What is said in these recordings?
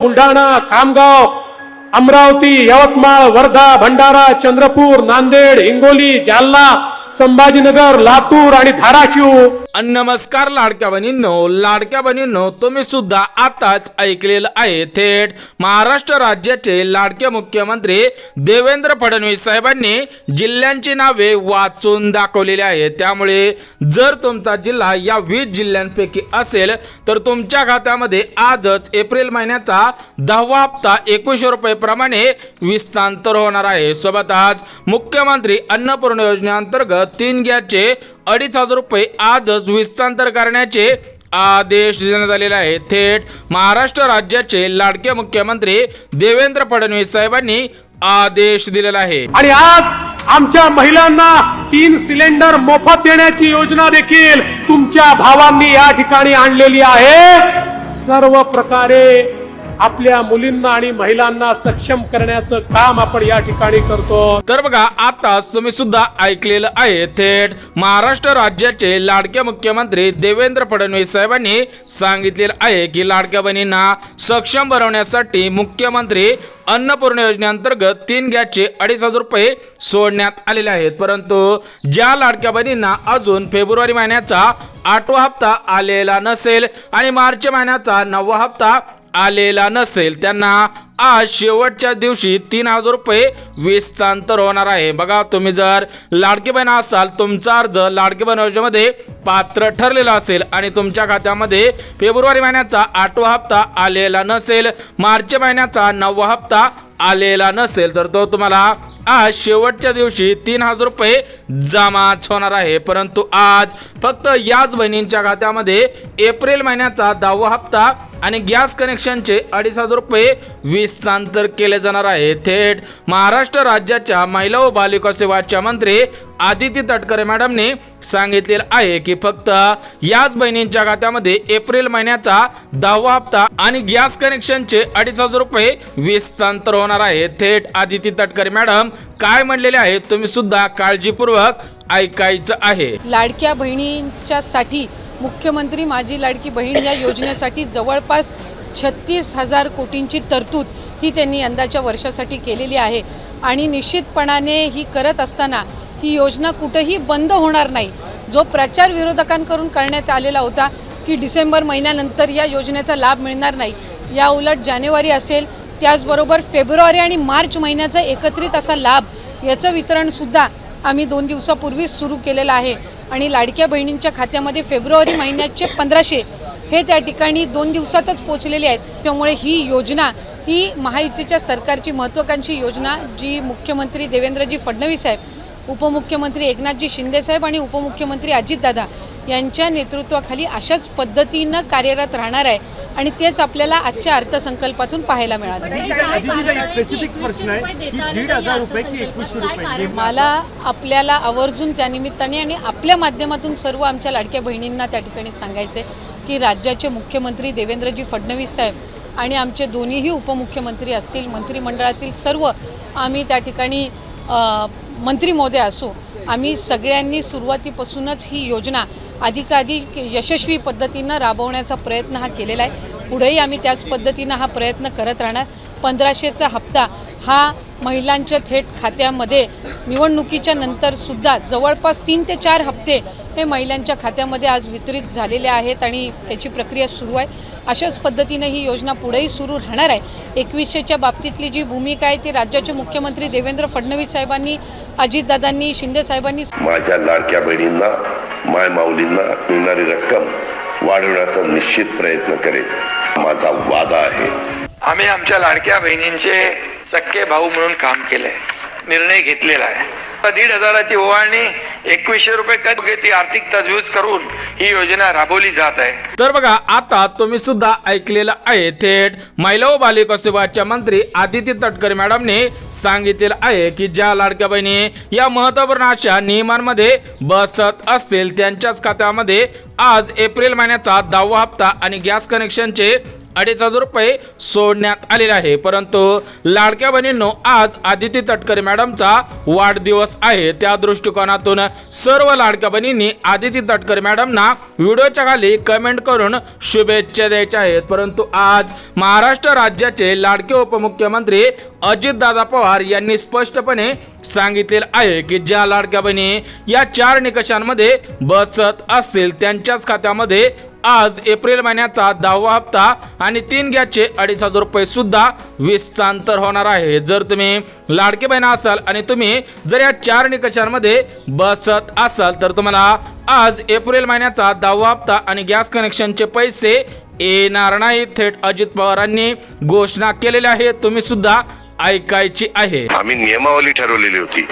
बुलढाणा, खामगाव, अमरावती, यवतमाळ, वर्धा, भंडारा, चंद्रपूर, नांदेड, हिंगोली, जालना, संभाजीनगर, लातूर आणि धाराशिव. नमस्कार लाडक्या बहिणींनो, तुम्ही सुद्धा आताच ऐकलेलं आहे. थेट महाराष्ट्र राज्याचे लाडके मुख्यमंत्री देवेंद्र फडणवीस साहेबांनी जिल्ह्यांची नावे वाचून दाखवलेली आहे. त्यामुळे जर तुमचा जिल्हा या 20 जिल्ह्यांपैकी असेल तर तुमच्या खात्यामध्ये आजच एप्रिल महिन्याचा 10वा हप्ता 2100 रुपये प्रमाणे विस्तांतर होणार आहे. सोबतच मुख्यमंत्री अन्नपूर्णा योजनेअंतर्गत 3 गॅसचे 2500 रुपये आजच विस्तांतर करण्याचे आदेश देण्यात आलेले आहे. थेट महाराष्ट्र राज्याचे लाडके मुख्यमंत्री देवेंद्र फडणवीस साहेबांनी आदेश दिलेला आहे. आणि आज आमच्या महिलांना 3 सिलेंडर मोफत देण्याची योजना देखील तुमच्या भावांनी या ठिकाणी आणलेली आहे. सर्व प्रकारे आपल्या मुलींना आणि महिलांना सक्षम करण्याचं काम आपण या ठिकाणी करतो. तर बघा, आता तुम्ही सुद्धा ऐकलेलं आहे. थेट महाराष्ट्र राज्याचे लाडके मुख्यमंत्री देवेंद्र फडणवीस साहेबांनी सांगितलेलं आहे की लाडक्या बहिणींना सक्षम बनवण्यासाठी मुख्यमंत्री अन्नपूर्णा योजनेअंतर्गत 3 गॅसचे 2500 रुपये सोडण्यात आलेले आहेत. परंतु ज्या लाडक्या बहिणींना अजून फेब्रुवारी महिन्याचा 8वा हप्ता आलेला नसेल आणि मार्च महिन्याचा 9वा हप्ता आलेला नसेल त्यांना आज शेवटच्या दिवशी 3000 रुपये विस्तांतर होणार आहे. बघा, तुम्ही जर लाडकी बहीण असाल, तुमचा अर्ज लाडकी बहीण योजनेमध्ये पात्र ठरलेला असेल आणि तुमच्या खात्यामध्ये फेब्रुवारी महिन्याचा 8वा हप्ता आलेला नसेल, मार्च महिन्याचा 9वा हप्ता आलेला नसेल तर तो तुम्हाला आज शेवटच्या दिवशी 3000 रुपये जमाच होणार आहे. परंतु आज फक्त याच बहिणींच्या खात्यामध्ये एप्रिल महिन्याचा 10वा हप्ता आणि गॅस कनेक्शनचे 2500 रुपये विस्तांतर केले जाणार आहे. थेट महाराष्ट्र राज्याच्या महिला व बालिका सेवाच्या मंत्री आदिती तटकरे मॅडमने सांगितलेलं आहे की फक्त याच बहिणींच्या खात्यामध्ये एप्रिल महिन्याचा 10वा हप्ता आणि गॅस कनेक्शनचे 2500 रुपये विस्तांतर होणार आहे. थेट आदिती तटकरे मॅडम काय म्हणलेले आहेत तुम्ही सुद्धा काळजीपूर्वक ऐकायचं आहे. लाडक्या बहिणींच्या साठी मुख्यमंत्री माझी लाडकी बहीण या योजनेसाठी जवळपास 36,000 कोटींची तरतूद ही त्यांनी यंदाच्या वर्षासाठी केलेली आहे. आणि निश्चितपणाने ही करत असताना ही योजना कुठेही बंद होणार नाही. जो प्रचार विरोधकांकडून करण्यात आलेला होता की डिसेंबर महिन्यानंतर या योजनेचा लाभ मिळणार नाही, या उलट जानेवारी असेल, त्याचबरोबर फेब्रुवारी आणि मार्च महिन्याचा एकत्रित असा लाभ याचं वितरणसुद्धा आम्ही 2 दिवसापूर्वीच सुरू केलेलं आहे. आणि लाडक्या बहिणींच्या खात्यामध्ये फेब्रुवारी महिन्याचे 1500 हे त्या ठिकाणी 2 दिवसातच पोचलेले आहेत. त्यामुळे ही योजना ही महायुतीच्या सरकारची महत्त्वाकांक्षी योजना जी मुख्यमंत्री देवेंद्रजी फडणवीस साहेब, उपमुख्यमंत्री एकनाथजी शिंदे साहेब आणि उपमुख्यमंत्री अजितदादा यांच्या नेतृत्वाखाली अशाच पद्धतीनं कार्यरत राहणार आहे. आणि तेच आपल्याला आजच्या अर्थसंकल्पातून पाहायला मिळालं. मला आपल्याला आवर्जून त्यानिमित्ताने आणि आपल्या माध्यमातून सर्व आमच्या लाडक्या बहिणींना त्या ठिकाणी सांगायचे की राज्याचे मुख्यमंत्री देवेंद्रजी फडणवीस साहेब आणि आमचे दोन्हीही उपमुख्यमंत्री असतील, मंत्रिमंडळातील सर्व आम्ही त्या ठिकाणी मंत्री महोदय असो, आम्ही सगळ्यांनी सुरुवातीपासूनच ही योजना अधिकाधिक यशस्वी पद्धतीनं राबवण्याचा प्रयत्न हा केलेला आहे. पुढेही आम्ही त्याच पद्धतीनं हा प्रयत्न करत राहणार. 1500चा हप्ता हा महिलांच्या थेट खात्यामध्ये निवडणुकीच्या नंतरसुद्धा जवळपास 3 ते 4 हप्ते हे महिलांच्या खात्यामध्ये आज वितरित झालेले आहेत आणि त्याची प्रक्रिया सुरू आहे. अशाच पद्धतीनं ही योजना पुढेही सुरू राहणार आहे. 2100च्या बाबतीतली जी भूमिका आहे ती राज्याचे मुख्यमंत्री देवेंद्र फडणवीस साहेबांनी, अजितदादांनी, शिंदे साहेबांनी माझ्या लाडक्या बहिणींना, माय माऊलींना मिळणारी रक्कम वाढवण्याचा निश्चित प्रयत्न करेल, माझा वादा आहे. आम्ही आमच्या लाडक्या बहिणींचे सख्खे भाऊ म्हणून काम केलंय, निर्णय घेतलेला आहे. 1,500ची ओवाळणी 2100 रुपये कधी ती आर्थिक तजवीज करून ही योजना राबवली जात आहे. तर बघा, आता तुम्ही सुद्धा ऐकलेलं आहे. थेट महिला व बालिका सेवाच्या मंत्री आदिती तटकरे मॅडमने सांगितलेलं आहे की ज्या लाडक्या बहिणी या महत्त्वपूर्ण अशा नियमांमध्ये बसत असतील त्यांच्याच खात्यामध्ये आज एप्रिल महिन्याचा 10वा हप्ता आणि गॅस कनेक्शनचे 2,500 रुपये सोडण्यात आलेले आहे. परंतु लाडक्या बहिणींनो, आज आदिती तटकरे मॅडमचा वाढदिवस आहे. त्या दृष्टिकोनातून सर्व लाडक्या बहिणींनी आदिती तटकरे मॅडमना व्हिडिओच्या खाली कमेंट करून शुभेच्छा द्यायच्या आहेत. परंतु आज महाराष्ट्र राज्याचे लाडके उपमुख्यमंत्री अजितदादा पवार यांनी स्पष्टपणे सांगितलेलं आहे की ज्या लाडक्या बहिणी या 4 निकषांमध्ये बसत असतील त्यांच्याच खात्यामध्ये आज एप्रिल महिन्याचा 10वा हप्ता आणि 3 गॅसचे 2,500 रुपये सुद्धा विस्तांतर होणार आहे. जर तुम्ही लाडके बहीण असाल आणि तुम्ही जर या 4 निकषांमध्ये बसत असाल तर तुम्हाला आज एप्रिल महिन्याचा 10वा हप्ता आणि गॅस कनेक्शनचे पैसे येणार नाही. थेट अजित पवारांनी घोषणा केलेली आहे. तुम्ही सुद्धा ऐकायची आहे. आम्ही नियमावली ठरवलेली होती.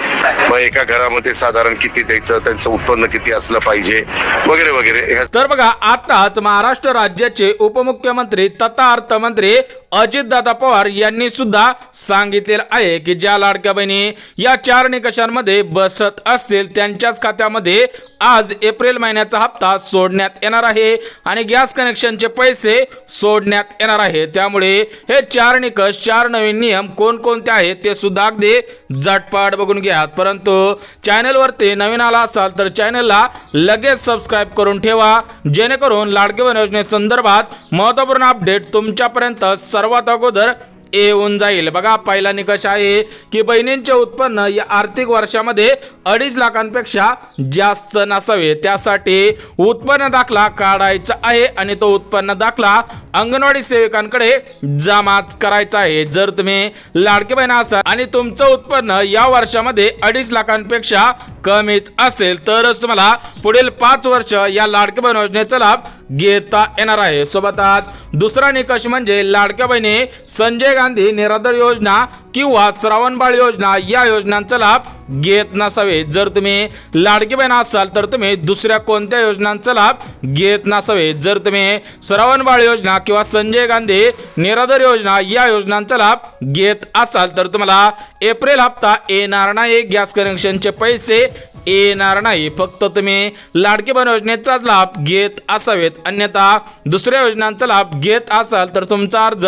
मग एका घरामध्ये साधारण किती द्यायचं, त्यांचं उत्पन्न किती असलं पाहिजे वगैरे वगैरे. तर बघा, आताच महाराष्ट्र राज्याचे उपमुख्यमंत्री तथा अर्थमंत्री अजितदादा पवार यांनी सुद्धा सांगितलेलं आहे की ज्या लाडक्या बहिणी या 4 निकषांमध्ये बसत असतील त्यांच्याच खात्यामध्ये आज एप्रिल महिन्याचा हप्ता सोडण्यात येणार आहे आणि गॅस कनेक्शनचे पैसे सोडण्यात येणार आहे. त्यामुळे हे 4 निकष, 4 नवीन नियम कोणकोणते आहेत ते सुद्धा अगदी झटपट बघून घ्या. परंतु चॅनलवरती नवीन आला असाल तर चॅनलला लगेच सबस्क्राईब करून ठेवा, जेणेकरून लाडके बहीण योजनेसंदर्भात महत्त्वपूर्ण अपडेट तुमच्यापर्यंत सर्वात अगोदर येऊन जाईल. बघा, पहिला निकष आहे की बहिणींचे उत्पन्न या आर्थिक वर्षामध्ये 2.5 लाखांपेक्षा जास्त नसावे. त्यासाठी उत्पन्न दाखला काढायचा आहे आणि तो उत्पन्न दाखला अंगणवाडी सेविकांकडे जमाच करायचा आहे. जर तुम्ही लाडके बहीण असाल आणि तुमचं उत्पन्न या वर्षामध्ये 2.5 लाखांपेक्षा कमीच असेल तरच तुम्हाला पुढील 5 वर्ष या लाडके बहीण योजनेचा लाभ घेता येणार आहे. सोबतच दुसरा निकष म्हणजे लाडक्या बहिणी संजय गांधी निराधार योजना किंवा श्रावणबाळ योजना या योजनांचा लाभ घेत नसावे. जर तुम्ही लाडकी बहीण असाल तर तुम्ही दुसऱ्या कोणत्या योजनांचा लाभ घेत नसावे. जर तुम्ही श्रावणबाळ योजना किंवा संजय गांधी निराधार योजना या योजनांचा लाभ घेत असाल तर तुम्हाला एप्रिल हप्ता येणार नाही, गॅस कनेक्शनचे पैसे येणार नाही. फक्त तुम्ही लाडकी बहीण योजनेचाच लाभ घेत असावेत. अन्यथा दुसऱ्या योजनांचा लाभ घेत असाल तर तुमचा अर्ज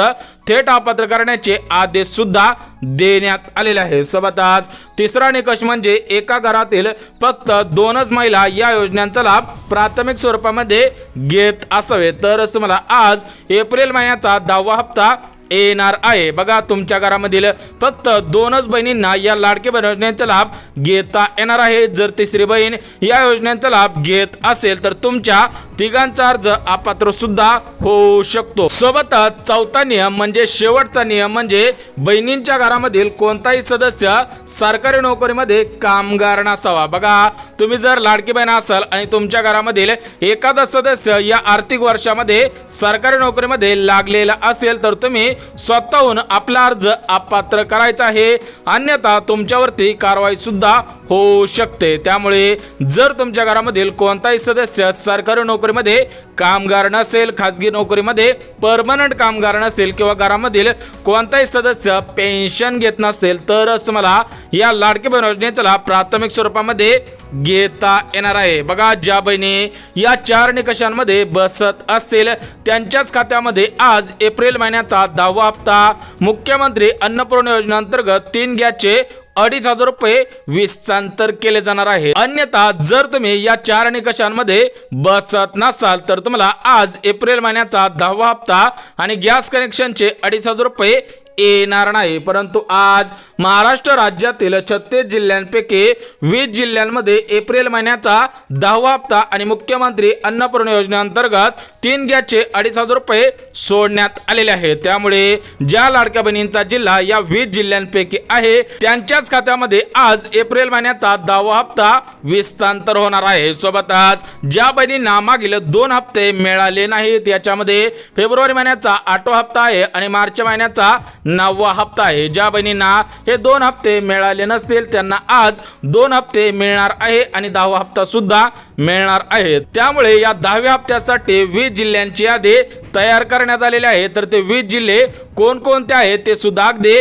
थेट अपात्र करण्याचे आदेश सुद्धा देण्यात आलेले आहे. सोबतच तिसरा निकष म्हणजे एका घरातील फक्त 2च महिला या योजनांचा लाभ प्राथमिक स्वरूपामध्ये घेत असावे तरच तुम्हाला आज एप्रिल महिन्याचा 10वा हप्ता येणार आहे. बघा, तुमच्या घरामधील फक्त 2च बहिणींना या लाडके बहीण योजनेचा लाभ घेता येणार आहे. जर तिसरी बहीण या योजनेचा लाभ घेत असेल तर तुमच्या तिघांचा अर्ज अपात्र सुद्धा होऊ शकतो. सोबतच चौथा नियम म्हणजे शेवटचा नियम म्हणजे बहिणींच्या घरामधील कोणताही सदस्य सरकारी नोकरीमध्ये कामगार नसावा. बघा, तुम्ही जर लाडकी बहीण असाल आणि तुमच्या घरामधील एखादा सदस्य या आर्थिक वर्षामध्ये सरकारी नोकरीमध्ये लागलेला असेल तर तुम्ही स्वतःहून आपला अर्ज अपात्र करायचा आहे. अन्यथा तुमच्यावरती कारवाई सुद्धा होऊ शकते. त्यामुळे जर तुमच्या घरामधील कोणताही सदस्य सरकारी नोकरीमध्ये कामगार नसेल, खाजगी नोकरीमध्ये परमनंट कामगार नसेल किंवा घरामधील कोणताही सदस्य पेन्शन घेत नसेल तरच तुम्हाला या लाडकी बहीण योजनेचा लाभ प्राथमिक स्वरूपामध्ये घेता येणार आहे. बघा, ज्या बहिणी या 4 निकषांमध्ये बसत असेल त्यांच्याच खात्यामध्ये आज एप्रिल महिन्याचा 10वा हप्ता मुख्यमंत्री अन्नपूर्णा योजनेअंतर्गत 3 गॅसचे 2,500 रुपये विस्तांतर केले जाणार आहे. अन्यथा जर तुम्ही या 4 निकषांमध्ये बसत नसाल तर तुम्हाला आज एप्रिल महिन्याचा 10वा हप्ता आणि गॅस कनेक्शनचे 2,500 रुपये येणार नाही. परंतु आज महाराष्ट्र राज्यातील 36 जिल्ह्यांपैकी 20 जिल्ह्यांमध्ये एप्रिल महिन्याचा 10वा हप्ता आणि मुख्यमंत्री अन्नपूर्णा योजनेअंतर्गत 3 गॅसचे 2,500 रुपये सोडण्यात आलेले आहेत. त्यामुळे ज्या लाडक्या बहिणींचा जिल्हा या 20 जिल्ह्यांपैकी आहे त्यांच्याच खात्यामध्ये आज एप्रिल महिन्याचा 10वा हप्ता विस्तांतर होणार आहे. सोबतच ज्या बहिणींना मागील 2 हप्ते मिळाले नाहीत, याच्यामध्ये फेब्रुवारी महिन्याचा 8वा हप्ता आहे आणि मार्च महिन्याचा 9वा हप्ता आहे. ज्या बहिणींना हे 2 हप्ते मिळाले नसतील त्यांना आज 2 हप्ते मिळणार आहे आणि 10वा हप्ता सुद्धा मिळणार आहे. त्यामुळे या 10व्या हप्त्यासाठी 20 जिल्ह्यांची यादी तयार करण्यात आलेली आहे. तर ते 20 जिल्हे कोणकोणते आहेत ते सुद्धा अगदी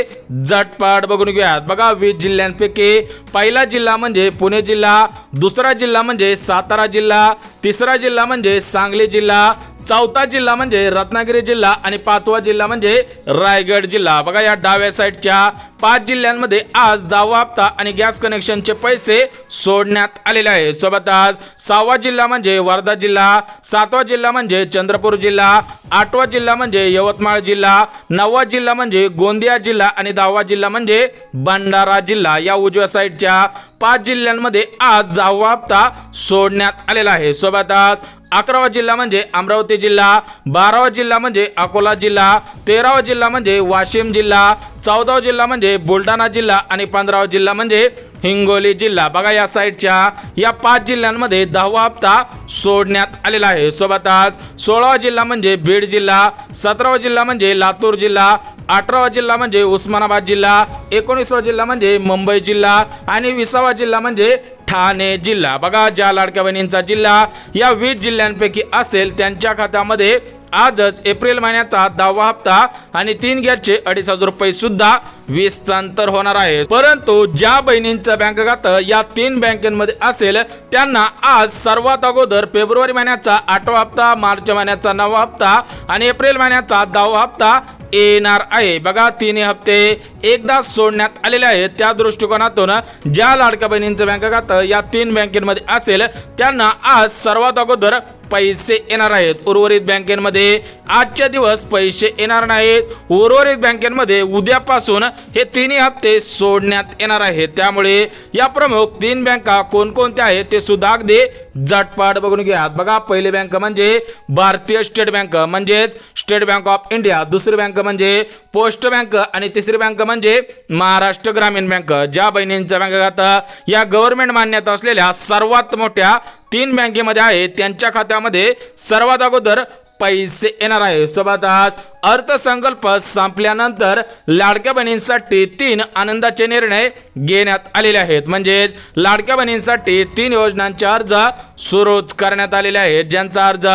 झटपट बघून घेऊयात. बघा, 20 जिल्ह्यांपैकी पहिला जिल्हा म्हणजे पुणे जिल्हा, दुसरा जिल्हा म्हणजे सातारा जिल्हा, तिसरा जिल्हा म्हणजे सांगली जिल्हा, चौथा जिल्हा म्हणजे रत्नागिरी जिल्हा आणि पाचवा जिल्हा म्हणजे रायगड जिल्हा। बघा या डाव्या साईडच्या 5 जिल्ह्यांमध्ये आज 10वा हप्ता आणि गॅस कनेक्शनचे पैसे सोडण्यात आलेले आहे। सोबतच 6वा जिल्हा म्हणजे वर्धा जिल्हा, 7वा जिल्हा म्हणजे चंद्रपूर जिल्हा, 8वा जिल्हा म्हणजे यवतमाळ जिल्हा, 9वा जिल्हा म्हणजे गोंदिया जिल्हा आणि 10वा जिल्हा म्हणजे भंडारा जिल्हा। या उजव्या साईडच्या 5 जिल्ह्यांमध्ये आज 10वा हप्ता सोडण्यात आलेला आहे। सोबतच 11वा जिल्हा म्हणजे अमरावती जिल्हा, 12वा जिल्हा म्हणजे अकोला जिल्हा, 13वा जिल्हा म्हणजे वाशिम जिल्हा, 14वा जिल्हा म्हणजे बुलढाणा जिल्हा आणि 15वा जिल्हा म्हणजे हिंगोली जिल्हा। बघा या साईडच्या या 5 जिल्ह्यांमध्ये 10वा हप्ता सोडण्यात आलेला आहे। सोबतच 16वा जिल्हा म्हणजे बीड जिल्हा, 17वा जिल्हा म्हणजे लातूर जिल्हा, 18वा जिल्हा म्हणजे उस्मानाबाद जिल्हा, 19वा जिल्हा म्हणजे मुंबई जिल्हा आणि 20वा जिल्हा म्हणजे ठाणे जिल्हा। बघा ज्या लाडक्या बहिणींचा जिल्हा या 20 जिल्ह्यांपैकी असेल त्यांच्या खात्यामध्ये आजच एप्रिल महिन्याचा 10वा हप्ता आणि 3 गॅसचे 2,500 रुपये सुद्धा विस्तांतर होणार आहे। परंतु ज्या बहिणींचं बँक खातं या 3 बँकांमध्ये असेल त्यांना आज सर्वात अगोदर फेब्रुवारी महिन्याचा 8वा हप्ता, मार्च महिन्याचा 9वा हप्ता आणि एप्रिल महिन्याचा 10वा हप्ता येणार आहे। बघा 3 हप्ते एकदा सोडण्यात आलेले आहेत। त्या दृष्टिकोनातून ज्या लाडक्या बहिणींचं बँक खातं या 3 बँकेमध्ये असेल त्यांना आज सर्वात अगोदर पैसे येणार आहेत। उर्वरित बँकेमध्ये आजच्या दिवस पैसे येणार नाहीत। उर्वरित बँकेमध्ये उद्यापासून हे 3 हप्ते सोडण्यात येणार आहेत। त्यामुळे या प्रमुख 3 बँका कोणकोणत्या आहेत ते सुद्धा अगदी झटपट बघून घ्या। बघा पहिली बँक म्हणजे भारतीय स्टेट बँक म्हणजेच स्टेट बँक ऑफ इंडिया, दुसरी बँक म्हणजे पोस्ट बँक आणि तिसरी बँक म्हणजे महाराष्ट्र ग्रामीण बँक। ज्या बहिणींचं बँक खातं या गव्हर्नमेंट मान्यता असलेल्या सर्वात मोठ्या 3 बँकेमध्ये आहे त्यांच्या खात्यामध्ये सर्वात अगोदर पैसे येणार आहे। सोबतच अर्थसंकल्प संपल्यानंतर लाडक्या बहिणींसाठी 3 आनंदाचे निर्णय घेण्यात आलेले आहेत। म्हणजेच लाडक्या बहिणींसाठी 3 योजनांचे अर्ज सुरूच करण्यात आलेले आहेत। ज्यांचा अर्ज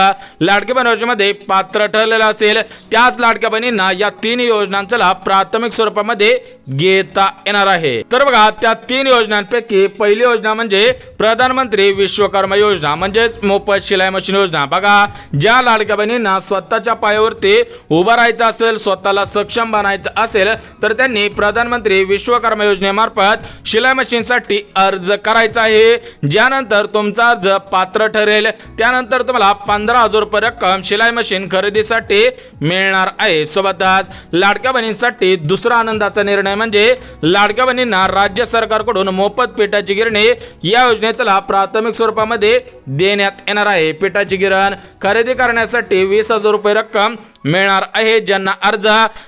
लाडक्या बहीण योजनेमध्ये पात्र ठरलेला असेल त्याच लाडक्या बहिणींना या 3 योजनांचा लाभ प्राथमिक स्वरूपामध्ये घेता येणार आहे। तर बघा त्या 3 योजनांपैकी पहिली योजना म्हणजे प्रधानमंत्री विश्वकर्मा योजना म्हणजेच मोफत शिलाई मशीन योजना। बघा ज्या लाडक्या बहिणींना स्वतःच्या पायावरती उभं राहायचं असेल, स्वतःला सक्षम बनायचं असेल तर त्यांनी प्रधानमंत्री विश्वकर्मा योजनेमार्फत शिलाई मशीनसाठी अर्ज करायचा आहे। ज्यानंतर तुमचा अर्ज पात्र ठरेल त्यानंतर तुम्हाला 15,000 रुपये रक्कम शिलाई मशीन खरेदीसाठी मिळणार आहे। सोबतच लाडक्या बहिणींसाठी दुसरा आनंदाचा निर्णय म्हणजे लाडक्या बहिणींना राज्य सरकारकडून मोफत पिठाची गिरणी या योजनेचा लाभ प्राथमिक स्वरूपामध्ये देण्यात येणार आहे। पिठाची गिरण खरेदी करण्यासाठी 20,000 रुपये रक्कम मिळणार आहे। ज्यांना अर्ज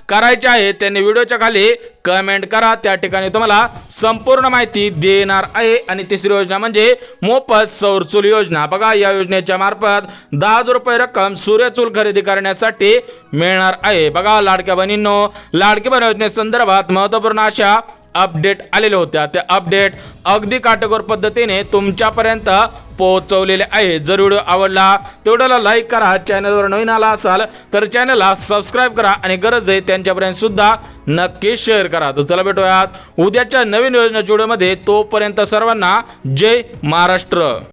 करायचे आहे त्यांनी व्हिडिओच्या खाली कमेंट करा, त्या ठिकाणी तुम्हाला संपूर्ण माहिती देणार आहे। आणि तिसरी योजना म्हणजे मोफत सौरचूल योजना। बघा या योजनेच्या मार्फत 10,000 रुपये रक्कम सूर्यचूल खरेदी करण्यासाठी मिळणार आहे। बघा लाडक्या बहिणींनो, लाडकी बहीण योजनेसंदर्भात महत्त्वपूर्ण अशा अपडेट आलेल्या होत्या। त्या अपडेट अगदी काटेकोर पद्धतीने तुमच्यापर्यंत पोहोचवलेले आहे। जर व्हिडिओ आवडला तर व्हिडिओला लाईक करा, चॅनलवर नवीन आला असाल तर चॅनलला सबस्क्राईब करा आणि गरज आहे त्यांच्यापर्यंत सुद्धा नक्की शेअर करा। तर चला भेटूयात उद्याच्या नवीन योजनेच्या व्हिडिओमध्ये, तोपर्यंत सर्वांना जय महाराष्ट्र।